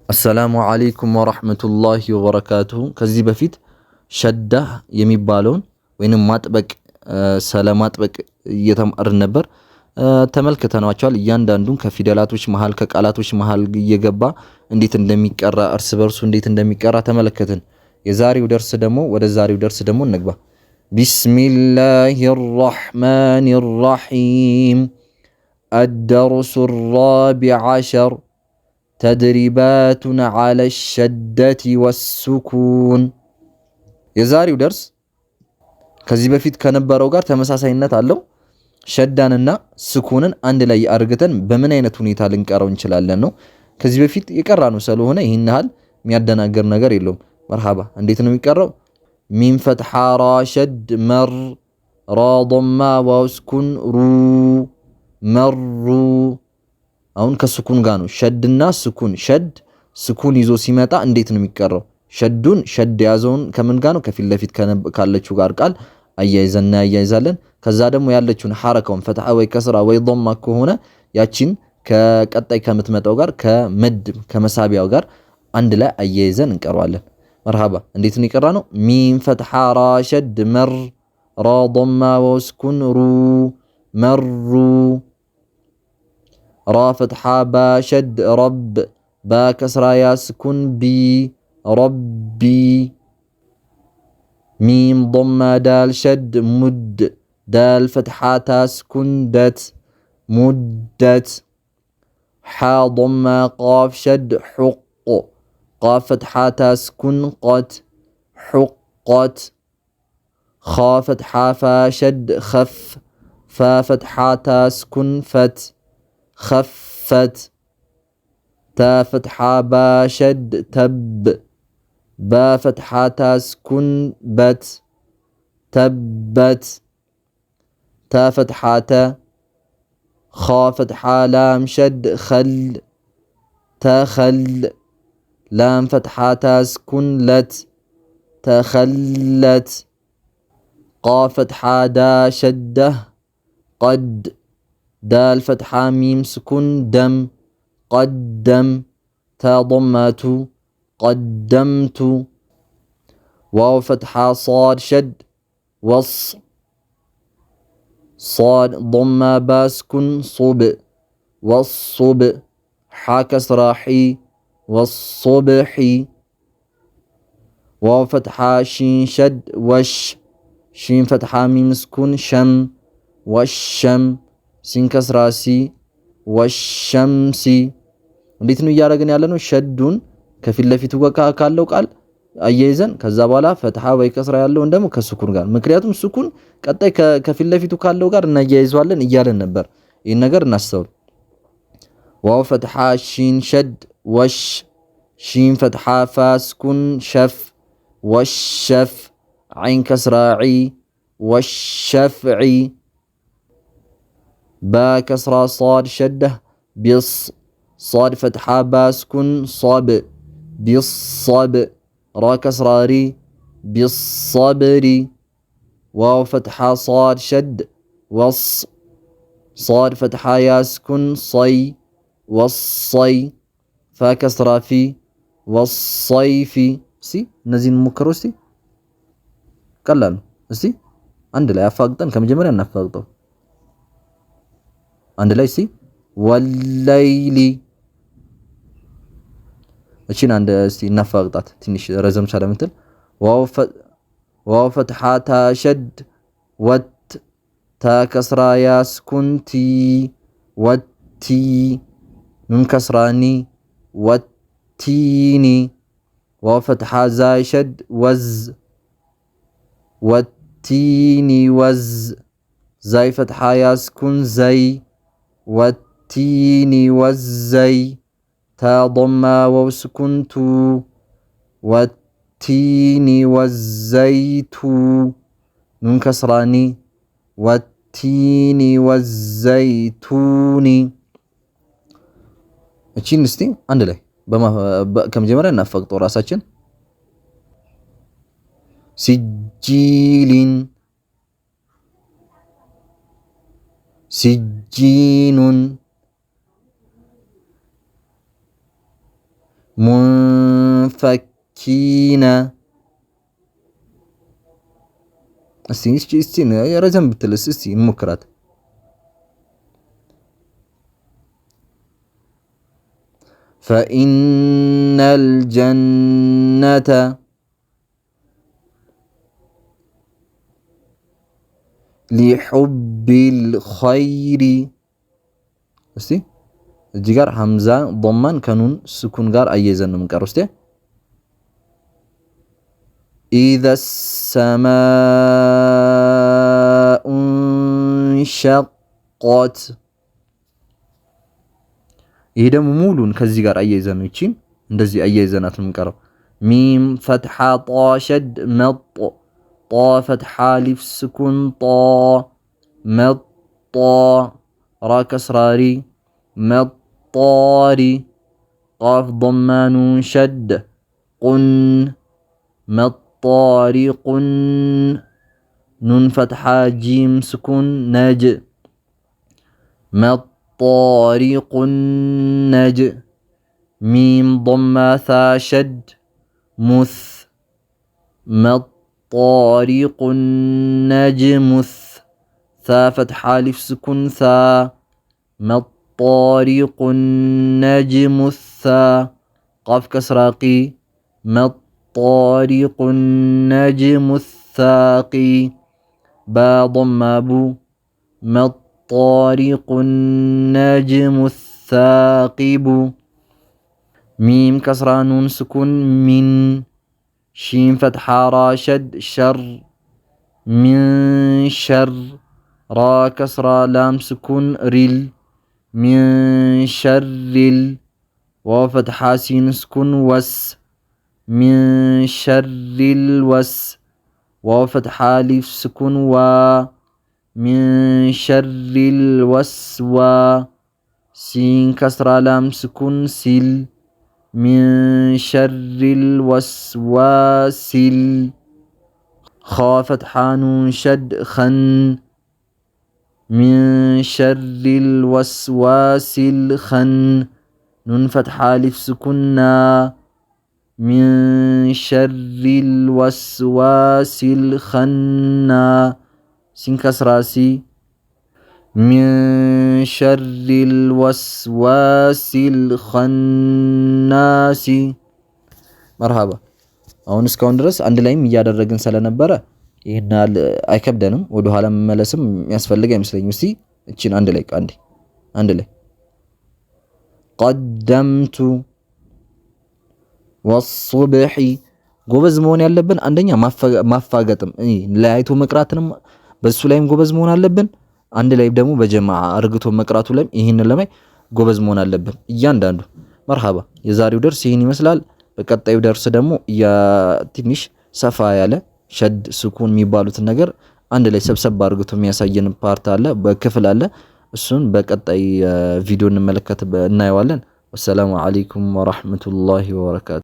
አሰላሙ አለይኩም ወራህመቱላሂ ወበረካቱሁ። ከዚህ በፊት ሸዳ የሚባለውን ወይንም ማጥበቅ ስለማጥበቅ እየተማርን ነበር፣ ተመልክተናቸዋል። እያንዳንዱን ከፊደላቶች መሃል ከቃላቶች መሃል እየገባ እንዴት እንደሚቀራ እርስ በርሱ እንዴት እንደሚቀራ ተመለከትን። የዛሬው ደርስ ደግሞ ወደ ዛሬው ደርስ ደግሞ እንግባ። ቢስሚላሂር ረህማኒር ረሂም አደርሱ ራቢዕ ዐሸር ተድሪባቱን ዐለ ሸደቲ ወሱኩን። የዛሬው ደርስ ከዚህ በፊት ከነበረው ጋር ተመሳሳይነት አለው። ሸዳንና ስኩንን አንድ ላይ አርግተን በምን አይነት ሁኔታ ልንቀረው እንችላለን ነው። ከዚህ በፊት የቀራ ነው ስለሆነ ይህን ያህል የሚያደናገር ነገር የለውም። መርሃባ እንዴት ነው የሚቀረው? ሚም ፈትሐ ራ ሸድ መር ራ ዶማ ዋው ስኩን ሩ መሩ። አሁን ከስኩን ጋር ነው ሸድና ስኩን። ሸድ ስኩን ይዞ ሲመጣ እንዴት ነው የሚቀረው? ሸዱን ሸድ ያዘውን ከምን ጋር ነው? ከፊት ለፊት ካለችው ጋር ቃል አያይዘና ያያይዛለን። ከዛ ደግሞ ያለችውን ሐረካውን ፈትሐ ወይ ከስራ ወይ ዶማ ከሆነ ያቺን ከቀጣይ ከምትመጣው ጋር ከመድ ከመሳቢያው ጋር አንድ ላይ አያይዘን እንቀረዋለን። መርሃባ እንዴት ነው ይቀራ ነው? ሚም ፈትሐ ራ ሸድ መር ራ ዶማ ዋው ስኩን ሩ መሩ። ራ ፈትሐ ባ ሸድ ረብ ባ ከስራ ያ ስኩን ቢ ረቢ። ሚም ዶማ ዳል ሸድ ሙድ ዳል ፈትሐ ታ ስኩን ደት ሙደት። ሓ ዶማ ቃፍ ሸድ ሑቅ ቃፍ ፈትሐ ታ ስኩን ቀት ሑቀት። ኻ ፈትሐ ፋ ሸድ ኸፍ ፋ ፈትሐ ታ ስኩን ፈት خفت. تا فتحة با شد تب با فتحة تسكن بت تبت. تا فتحة تا خا فتحة لام شد خل تخل لام فتحة تسكن لت تخلت. قا فتحة دا شده قد دال فتحة ميم سكون دم قدم. تا ضمات قدمت. واو فتحة صاد شد وص صاد ضمة باسكن صب والصب. حا كسرة حي والصبح. واو فتحة شين شد وش شين فتحة ميم سكون شم والشم. ሲን ከስራ ሲ ወሸምሲ። እንዴት ነው እያደረግን ያለ ነው? ሸዱን ከፊት ለፊቱ ካለው ቃል አያይዘን ከዛ በኋላ ፈትሐ ወይ ከስራ ያለውን ደግሞ ከስኩን ጋር፣ ምክንያቱም ስኩን ቀጣይ ከፊት ለፊቱ ካለው ጋር እናያይዘዋለን እያለን ነበር። ይህን ነገር እናስተውል። ዋው ፈትሐ ሺን ሸድ ወሽ ሺን ፈትሐ ፋ ስኩን ሸፍ ወሸፍ። ዓይን ከስራ ዒ ወሸፍዒ። با كسرة صاد شده بص صاد فتحة باسكن صاب بالصب. را كسرة ري بالصبر. واو فتحة صاد شد وص صاد فتحة ياسكن صي والصي. فا كسرة في والصيف. سي نزين مكروسي قلنا سي عند لا يفاقطن كم جمرة نفاقطه አንድ ላይ ሲ ወለይሊ። እቺን አንድ እስቲ እናፋቅጣት ትንሽ ረዘም ስለምትል። ዋው ፈትሐ ታ ሸድ ወት ታ ከስራ ያስኩንቲ ወቲ ኑን ከስራኒ ወቲኒ። ዋው ፈትሐ ዛ ሸድ ወዝ ወቲኒ ወዝ። ዛይ ፈትሐ ያስኩን ዘይ والتين والزي. تا ضمة وسكنت والتين والزيت نون كسراني والتين والزيتون. እቺን እስቲ አንድ ላይ ከመጀመሪያ እናፈቅጠው ራሳችን። ሲጂሊን سجين ሙንፈኪነ እስቲ ረዘም ብትልስ እስቲ እንሞክራት። ፈኢነል ጀነተ ሊሑቢል ኸይሪ እስቲ እዚህ ጋር ሐምዛ ዶማን ከኑን ስኩን ጋር አያይዘን ነው የምንቀረው። እስቲ ኢዘ ሰማኡ እንሸቀት ይሄ ደግሞ ሙሉን ከዚህ ጋር አያይዘን ነው እቺን እንደዚህ አያይዘናት ነው የምንቀረው። ሚም ፈትሐ ጣ ሸድ መጥ ጣ ፈትሐ ሊፍ ስኩን ጣ መጥ ራ ከስራሪ መጣሪ ቃፍ ضمان شد قن مطارق نون فتحة جيم سكون نج مطارق نج ميم ضمة ثا شد مث مطارق نجمث ثا فتحة ألف سكون ثا مطارق النجم الثا قاف كسراقي مطارق النجم الثاقي با ضم أبو مطارق النجم الثاقب ميم كسرى نون سكون من شين فتحة راشد شر من شر را كسرى لام سكون ريل من شر وفتحة سين سكون وس من شر الوس وفتحة ألف سكون و من شر الوسوى سين كسرى لام سكون سل من شر الوسواس خا فتحة نون شد خن من شر الوسواس الخن نون فتحة ألف سكنا من شر الوسواس الخنا سين كسراسي من شر الوسواس الخناس مرحبا አሁን እስካሁን ድረስ አንድ ላይም እያደረግን ስለነበረ ይሄን አይከብደንም። ወደ ኋላ መመለስም የሚያስፈልግ አይመስለኝም። እስቲ እቺን አንድ ላይ ቀደምቱ ወሱብሒ ጎበዝ መሆን ያለብን አንደኛ ማፋገጥም ለያይቶ መቅራትንም በሱ ላይም ጎበዝ መሆን አለብን። አንድ ላይ ደግሞ በጀማዓ አርግቶ መቅራቱ ላይ ይሄንን ለማይ ጎበዝ መሆን አለብን እያንዳንዱ። መርሐባ የዛሬው ደርስ ይሄን ይመስላል። በቀጣዩ ደርስ ደግሞ ትንሽ ሰፋ ያለ ሸድ ስኩን የሚባሉትን ነገር አንድ ላይ ሰብሰብ አርግቶ የሚያሳየን ፓርት አለ በክፍል አለ። እሱን በቀጣይ ቪዲዮ እናየዋለን። ወሰላሙ አለይኩም ወራህመቱላሂ ወበረካቱ።